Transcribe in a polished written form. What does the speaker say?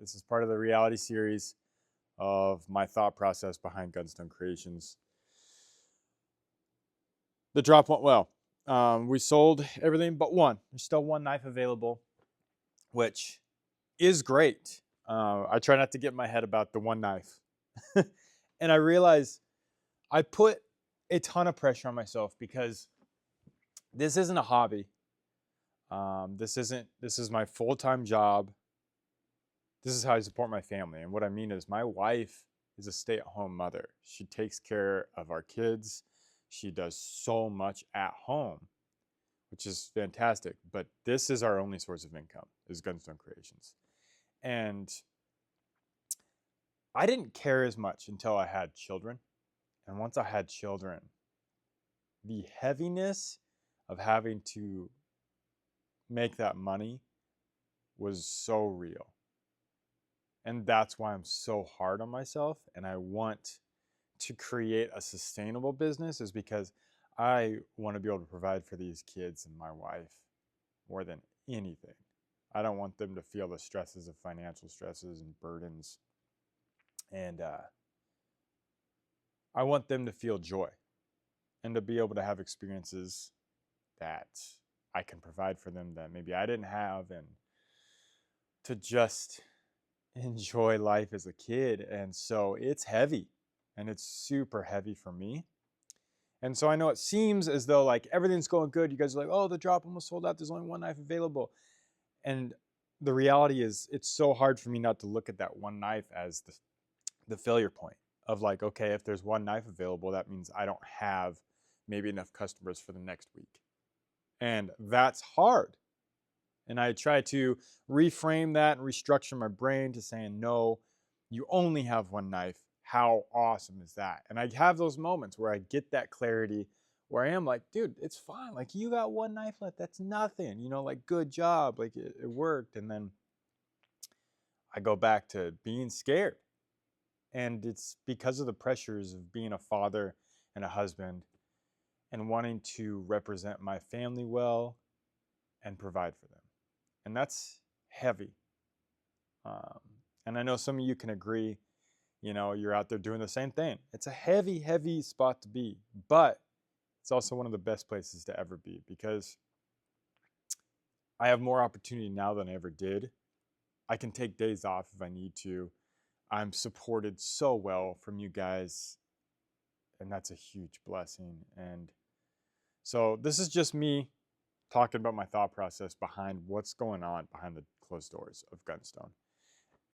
This is part of the reality series of my thought process behind Gunstone Creations. The drop went well. We sold everything but one. There's still one knife available, which is great. I try not to get in my head about the one knife. And I realize I put a ton of pressure on myself because this isn't a hobby. This is my full-time job. This is how I support my family. And what I mean is my wife is a stay-at-home mother. She takes care of our kids. She does so much at home, which is fantastic. But this is our only source of income, is Gunstone Creations. And I didn't care as much until I had children. And once I had children, the heaviness of having to make that money was so real. And that's why I'm so hard on myself and I want to create a sustainable business, is because I want to be able to provide for these kids and my wife more than anything. I don't want them to feel the stresses of financial stresses and burdens. And I want them to feel joy and to be able to have experiences that I can provide for them that maybe I didn't have, and to just enjoy life as a kid. And so it's heavy, and it's super heavy for me. And so I know it seems as though like everything's going good. You guys are like, oh, the drop almost sold out. There's only one knife available. And the reality is it's so hard for me not to look at that one knife as the failure point of like, okay, if there's one knife available, that means I don't have maybe enough customers for the next week. And that's hard. And I try to reframe that and restructure my brain to saying, no, you only have one knife. How awesome is that? And I have those moments where I get that clarity where I am like, dude, it's fine. Like, you got one knife left. That's nothing. Like, good job. Like, it worked. And then I go back to being scared. And it's because of the pressures of being a father and a husband and wanting to represent my family well and provide for them. And that's heavy. Um, and I know some of you can agree, you're out there doing the same thing. It's a heavy, heavy spot to be, but it's also one of the best places to ever be, because I have more opportunity now than I ever did. I can take days off if I need to. I'm supported so well from you guys, and that's a huge blessing. And so this is just me talking about my thought process behind what's going on behind the closed doors of Gunstone.